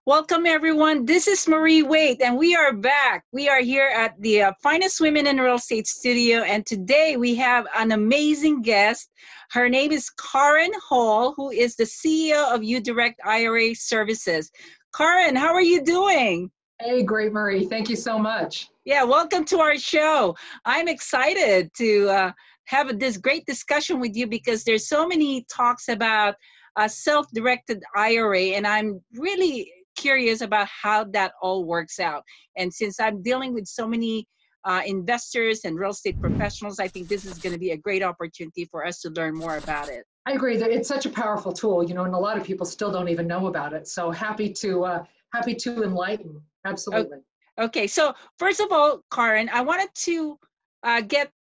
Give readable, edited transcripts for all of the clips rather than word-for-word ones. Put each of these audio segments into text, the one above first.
Welcome, everyone. This is Waite, and we are back. We are here at the Finest Women in Real Estate studio, and today we have an amazing guest. Her name is Kaaren Hall, who is the CEO of uDirect IRA Services. Kaaren, how are you doing? Hey, great, Marie. Thank you so much. Yeah, welcome to our show. I'm excited to have this great discussion with you because there's so many talks about self-directed IRA, and I'm really curious about how that all works out. And since I'm dealing with so many investors and real estate professionals, I think this is going to be a great opportunity for us to learn more about it. I agree that it's such a powerful tool, and a lot of people still don't even know about it. So happy to enlighten. Absolutely. Okay. So first of all, Kaaren, I wanted to get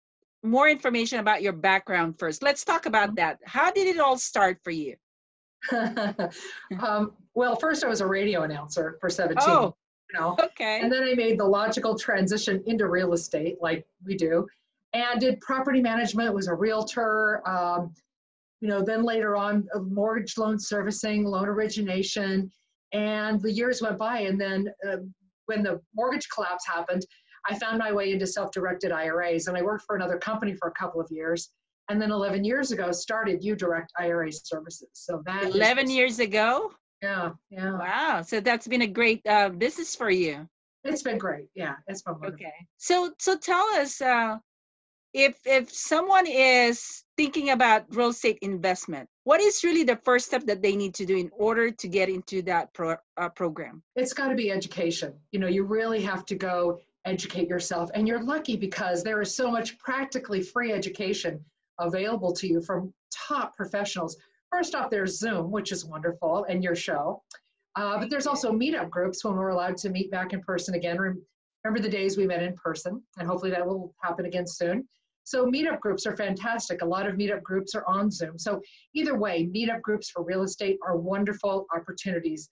more information about your background first. Let's talk about that. How did it all start for you? Well, first I was a radio announcer for 17. Oh, okay. And then I made the logical transition into real estate, like we do, and did property management, was a realtor. Then later on, mortgage loan servicing, loan origination, and the years went by. And then when the mortgage collapse happened, I found my way into self-directed IRAs, and I worked for another company for a couple of years. And then 11 years ago, started uDirect IRA Services. So that 11 years ago? Yeah. Wow. So that's been a great business for you. It's been great. Yeah, it's been wonderful. Okay. So tell us, if someone is thinking about real estate investment, what is really the first step that they need to do in order to get into that program? It's got to be education. You really have to go educate yourself. And you're lucky because there is so much practically free education available to you from top professionals. First off, there's Zoom, which is wonderful, and your show. But there's also meetup groups when we're allowed to meet back in person again. Remember the days we met in person, and hopefully that will happen again soon. So meetup groups are fantastic. A lot of meetup groups are on Zoom. So either way, meetup groups for real estate are wonderful opportunities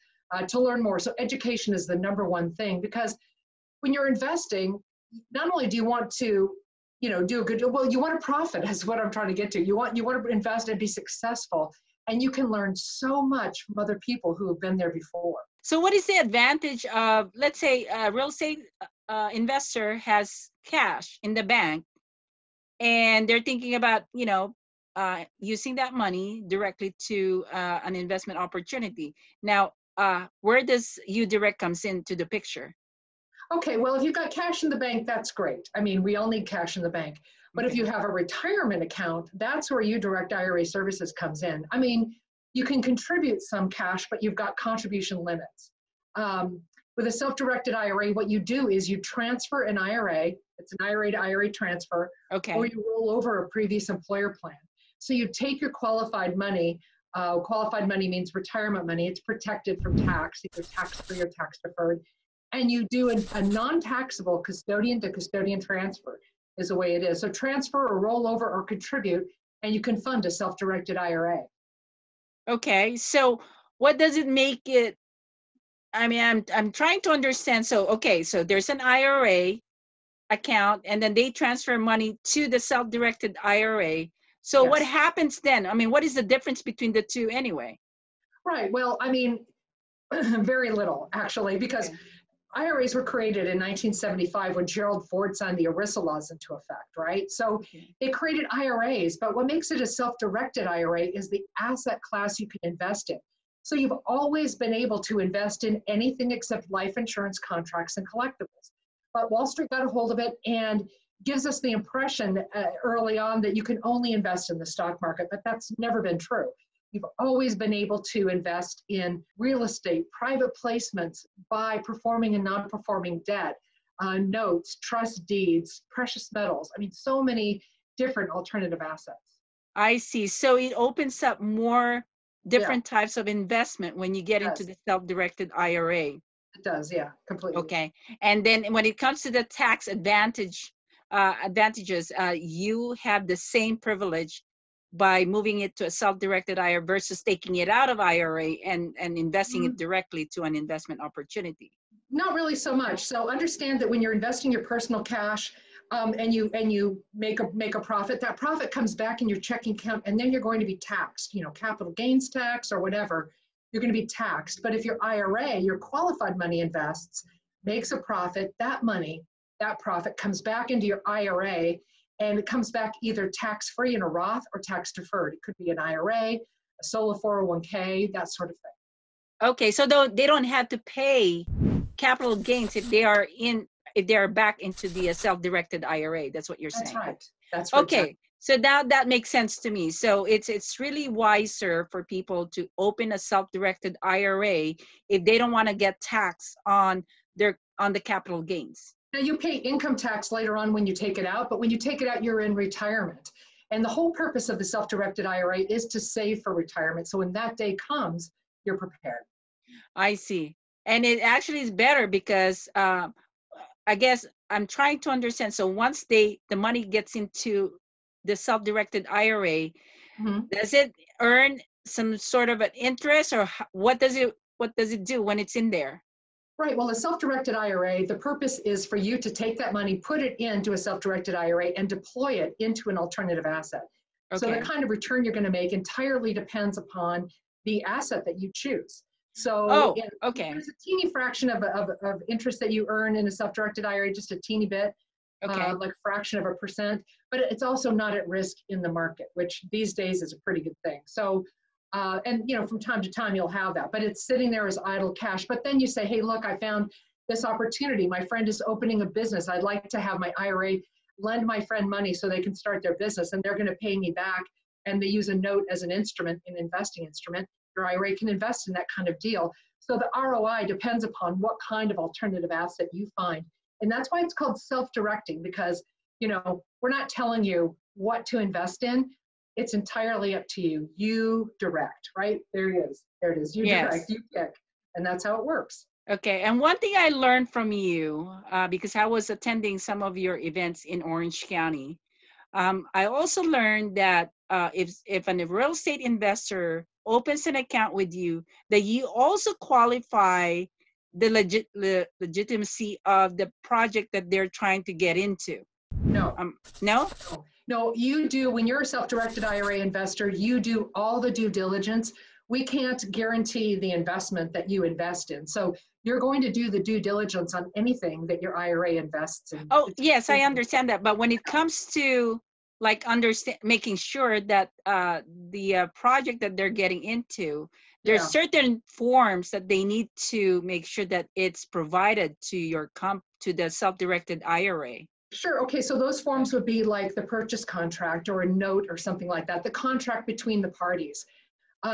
to learn more. So education is the number one thing, because when you're investing, not only do you want to do a good job, well, you want to profit, is what I'm trying to get to. You want to invest and be successful, and you can learn so much from other people who have been there before. So what is the advantage of, let's say, a real estate investor has cash in the bank, and they're thinking about, using that money directly to an investment opportunity. Now, where does uDirect comes into the picture? Okay, well, if you've got cash in the bank, that's great. I mean, we all need cash in the bank. But if you have a retirement account, that's where uDirect IRA Services comes in. I mean, you can contribute some cash, but you've got contribution limits. With a self-directed IRA, what you do is you transfer an IRA. It's an IRA to IRA transfer, okay, or you roll over a previous employer plan. So you take your qualified money. Qualified money means retirement money. It's protected from tax, either tax-free or tax-deferred. And you do a non-taxable custodian to custodian transfer is the way it is. So transfer or roll over or contribute, and you can fund a self-directed IRA. Okay, so what does it make it? I mean, I'm trying to understand. So, okay, so there's an IRA account, and then they transfer money to the self-directed IRA. So yes, what happens then? I mean, what is the difference between the two anyway? Right, well, I mean, very little, actually, because IRAs were created in 1975 when Gerald Ford signed the ERISA laws into effect, right? So it created IRAs, but what makes it a self-directed IRA is the asset class you can invest in. So you've always been able to invest in anything except life insurance contracts and collectibles. But Wall Street got a hold of it and gives us the impression early on that you can only invest in the stock market, but that's never been true. You've always been able to invest in real estate, private placements, buy performing and non-performing debt, notes, trust deeds, precious metals. I mean, so many different alternative assets. I see. So it opens up more different types of investment when you get into the self-directed IRA. It does, yeah, completely. Okay. And then when it comes to the tax advantages, you have the same privilege by moving it to a self-directed IRA versus taking it out of IRA and investing it directly to an investment opportunity. Not really so much. So understand that when you're investing your personal cash and you make a profit, that profit comes back in your checking account, and then you're going to be taxed, capital gains tax or whatever. you're going to be taxed. But if your IRA, your qualified money invests, makes a profit, that money, that profit comes back into your IRA, and it comes back either tax-free in a Roth or tax-deferred. It could be an IRA, a solo 401k, that sort of thing. Okay, so they don't have to pay capital gains if they are back into the self-directed IRA. That's what you're saying. That's right. That's right. Okay, so that makes sense to me. So it's really wiser for people to open a self-directed IRA if they don't want to get taxed on the capital gains. Now you pay income tax later on when you take it out, but when you take it out, you're in retirement. And the whole purpose of the self-directed IRA is to save for retirement. So when that day comes, you're prepared. I see. And it actually is better because I guess I'm trying to understand. So once the money gets into the self-directed IRA, does it earn some sort of an interest, or what does it do when it's in there? Right. Well, a self-directed IRA, the purpose is for you to take that money, put it into a self-directed IRA, and deploy it into an alternative asset. Okay. So the kind of return you're going to make entirely depends upon the asset that you choose. So okay. There's a teeny fraction of interest that you earn in a self-directed IRA, just a teeny bit, like a fraction of a percent, but it's also not at risk in the market, which these days is a pretty good thing. So, and you know, from time to time you'll have that, but it's sitting there as idle cash. But then you say, hey, look, I found this opportunity. My friend is opening a business. I'd like to have my IRA lend my friend money so they can start their business, and they're going to pay me back. And they use a note as an instrument, an investing instrument. Your IRA can invest in that kind of deal. So the ROI depends upon what kind of alternative asset you find. And that's why it's called self-directing, because, you know, we're not telling you what to invest in. It's entirely up to you. You direct, right? There it is. There it is. You direct, you pick. And that's how it works. Okay. And one thing I learned from you, because I was attending some of your events in Orange County, I also learned that if a real estate investor opens an account with you, that you also qualify the legitimacy of the project that they're trying to get into. No. No? No, you do. When you're a self-directed IRA investor, you do all the due diligence. We can't guarantee the investment that you invest in. So you're going to do the due diligence on anything that your IRA invests in. Oh, yes, I understand that. But when it comes to like making sure that the project that they're getting into, there's certain forms that they need to make sure that it's provided to to the self-directed IRA. Sure. Okay. So those forms would be like the purchase contract or a note or something like that, the contract between the parties.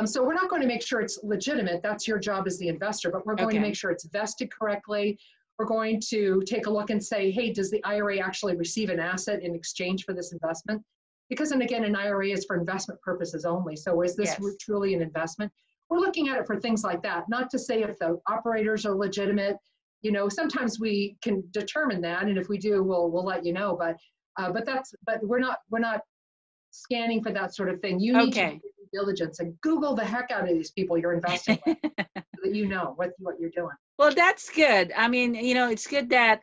So we're not going to make sure it's legitimate. That's your job as the investor, but we're going to make sure it's vested correctly. We're going to take a look and say, hey, does the IRA actually receive an asset in exchange for this investment? Because, and again, an IRA is for investment purposes only. So is this truly an investment? We're looking at it for things like that, not to say if the operators are legitimate. You know, sometimes we can determine that, and if we do, we'll let you know. But we're not scanning for that sort of thing. You need to do due diligence and Google the heck out of these people you're investing with, so that you know what you're doing. Well, that's good. I mean, you know, it's good that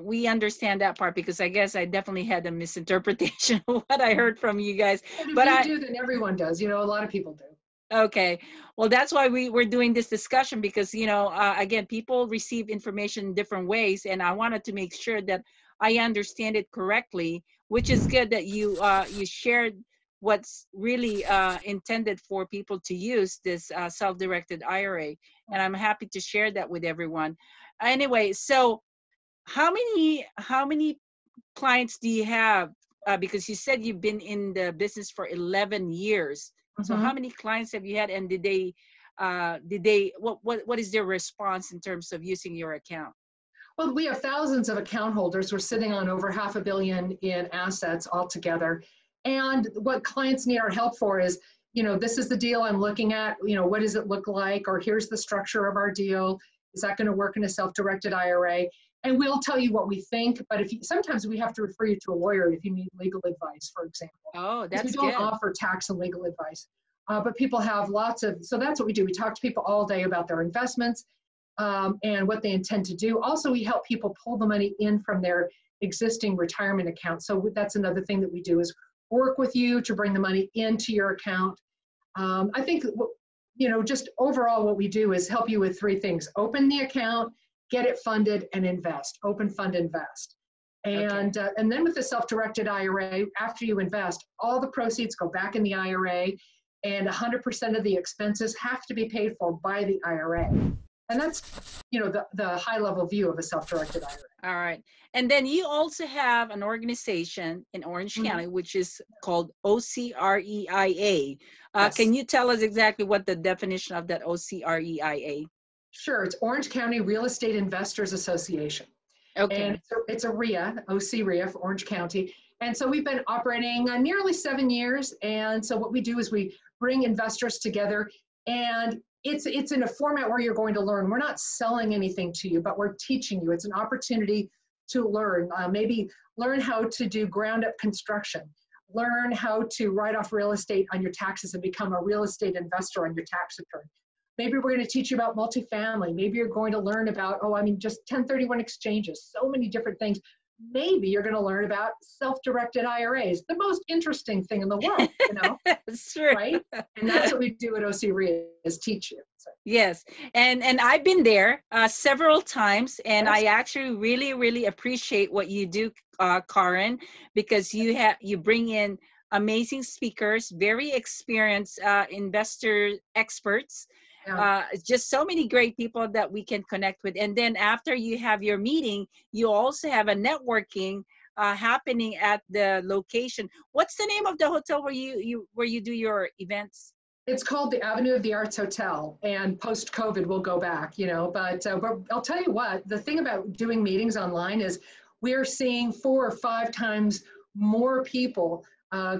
we understand that part, because I guess I definitely had a misinterpretation of what I heard from you guys. And if you do, then everyone does. You know, a lot of people do. Okay. Well, that's why we're doing this discussion, because, you know, again, people receive information in different ways, and I wanted to make sure that I understand it correctly, which is good that you shared what's really intended for people to use this self-directed IRA. And I'm happy to share that with everyone. Anyway, so how many clients do you have? Because you said you've been in the business for 11 years. So how many clients have you had, and what is their response in terms of using your account? Well, we have thousands of account holders. We're sitting on over $500 million in assets altogether. And what clients need our help for is, you know, this is the deal I'm looking at, you know, what does it look like? Or here's the structure of our deal. Is that going to work in a self-directed IRA? And we'll tell you what we think, but sometimes we have to refer you to a lawyer if you need legal advice, for example. Oh, that's good. We don't offer tax and legal advice, but people have lots of, so that's what we do. We talk to people all day about their investments and what they intend to do. Also, we help people pull the money in from their existing retirement account. So that's another thing that we do, is work with you to bring the money into your account. I think just overall what we do is help you with three things: open the account, get it funded, and invest. Open, fund, invest. And then with the self-directed IRA, after you invest, all the proceeds go back in the IRA, and 100% of the expenses have to be paid for by the IRA. And that's, the high-level view of a self-directed IRA. All right. And then you also have an organization in Orange County, which is called O.C.R.E.I.A. Yes. Can you tell us exactly what the definition of that O.C.R.E.I.A? Sure. It's Orange County Real Estate Investors Association. Okay. And it's a RIA, O.C.R.E.I.A for Orange County. And so we've been operating nearly 7 years. And so what we do is we bring investors together, and it's in a format where you're going to learn. We're not selling anything to you, but we're teaching you. It's an opportunity to learn, maybe learn how to do ground up construction, learn how to write off real estate on your taxes and become a real estate investor on your tax return. Maybe we're going to teach you about multifamily. Maybe you're going to learn about, just 1031 exchanges, so many different things. Maybe you're going to learn about self-directed IRAs, the most interesting thing in the world, That's true. Right? And that's what we do at O.C.R.E.I.A is teach you. So. Yes. And I've been there several times, and yes. I actually really, really appreciate what you do, Kaaren, because you bring in amazing speakers, very experienced investor experts. Yeah. Just so many great people that we can connect with. And then after you have your meeting, you also have a networking happening at the location. What's the name of the hotel where you do your events? It's called the Avenue of the Arts Hotel, and post-COVID we'll go back, but I'll tell you what, the thing about doing meetings online is we're seeing 4 or 5 times more people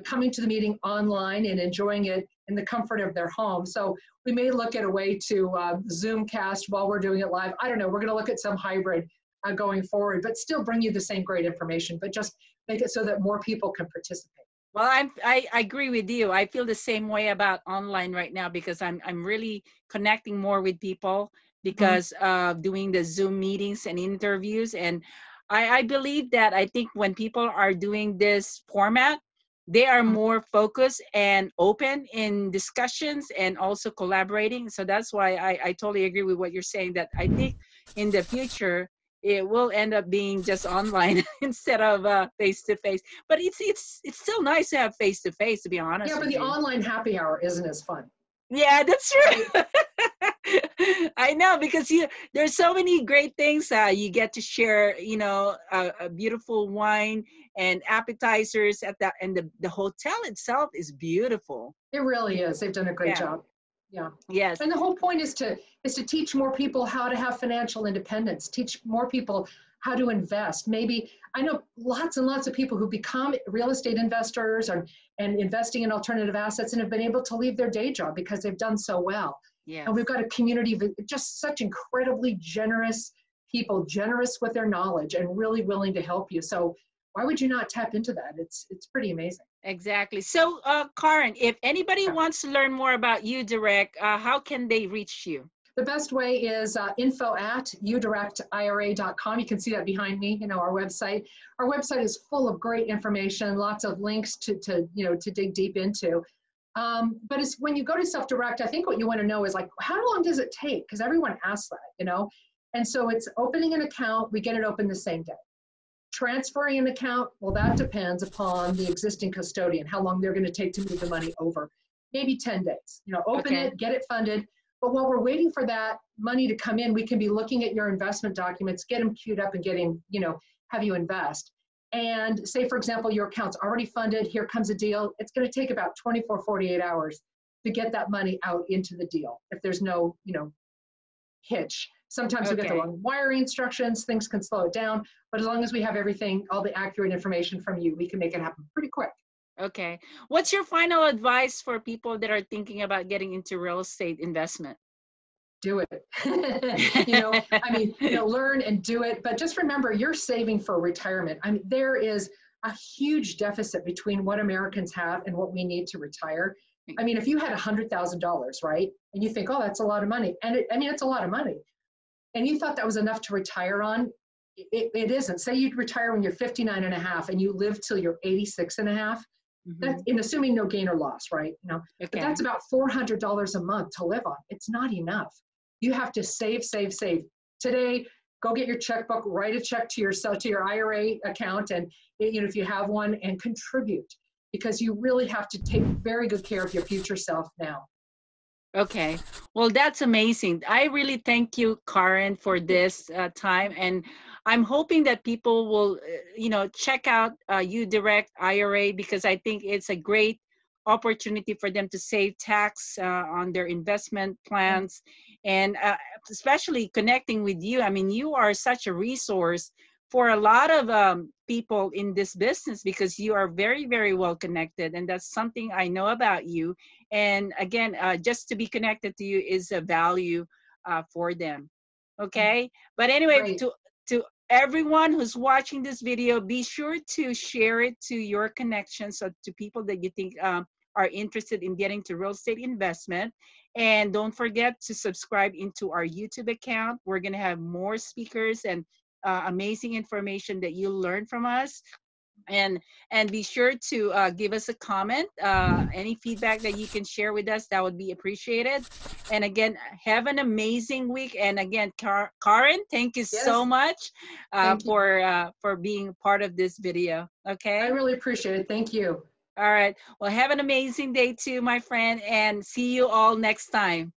coming to the meeting online and enjoying it in the comfort of their home. So we may look at a way to Zoomcast while we're doing it live. I don't know, we're gonna look at some hybrid going forward, but still bring you the same great information, but just make it so that more people can participate. Well, I agree with you. I feel the same way about online right now, because I'm really connecting more with people because of doing the Zoom meetings and interviews. And I believe that I think when people are doing this format, they are more focused and open in discussions and also collaborating. So that's why I totally agree with what you're saying, that I think in the future, it will end up being just online instead of face-to-face. But it's still nice to have face-to-face, to be honest. Yeah, but the online happy hour isn't as fun. Yeah, that's true. I know, because there's so many great things. You get to share, a beautiful wine and appetizers and the hotel itself is beautiful. It really is. They've done a great job. Yeah. Yes. And the whole point is to teach more people how to have financial independence, teach more people how to invest. Maybe I know lots and lots of people who become real estate investors and investing in alternative assets and have been able to leave their day job because they've done so well. Yeah. And we've got a community of just such incredibly generous people, generous with their knowledge and really willing to help you. So why would you not tap into that? It's pretty amazing. Exactly. So, Kaaren, if anybody wants to learn more about uDirect, how can they reach you? The best way is info@udirectira.com. You can see that behind me, our website. Our website is full of great information, lots of links to dig deep into. But it's when you go to Self-Direct, I think what you want to know is how long does it take? Because everyone asks that, And so it's opening an account, we get it open the same day. Transferring an account, well, that depends upon the existing custodian, how long they're going to take to move the money over. Maybe 10 days. Open it, get it funded. But while we're waiting for that money to come in, we can be looking at your investment documents, get them queued up and have you invest. And say, for example, your account's already funded, here comes a deal. It's going to take about 24, 48 hours to get that money out into the deal if there's no, hitch. Sometimes we get the wrong wiring instructions, things can slow it down, but as long as we have everything, all the accurate information from you, we can make it happen pretty quick. Okay. What's your final advice for people that are thinking about getting into real estate investment? Do it. Learn and do it, but just remember you're saving for retirement. There is a huge deficit between what Americans have and what we need to retire. If you had $100,000, right? And you think, oh, that's a lot of money. And it's a lot of money. And you thought that was enough to retire on, it isn't. Say you'd retire when you're 59 and a half and you live till you're 86 and a half, That's in assuming no gain or loss, right? But Okay. that's about $400 a month to live on. It's not enough. You have to save, save, save. Today, go get your checkbook, write a check to your IRA account, and if you have one, and contribute, because you really have to take very good care of your future self now. Okay. Well, that's amazing. I really thank you, Kaaren, for this time. And I'm hoping that people will, check out uDirect IRA, because I think it's a great opportunity for them to save tax on their investment plans. And especially connecting with you. I mean, you are such a resource for a lot of people in this business, because you are very, very well connected. And that's something I know about you. And again, just to be connected to you is a value for them. Okay. But anyway, Great. to everyone who's watching this video, be sure to share it to your connections, or to people that you think are interested in getting to real estate investment. And don't forget to subscribe into our YouTube account. We're going to have more speakers and amazing information that you'll learn from us. And be sure to give us a comment, any feedback that you can share with us, that would be appreciated. And again, have an amazing week. And again, Kaaren, thank you so much Thank you. for being part of this video. Okay. I really appreciate it. Thank you. All right. Well, have an amazing day too, my friend, and see you all next time.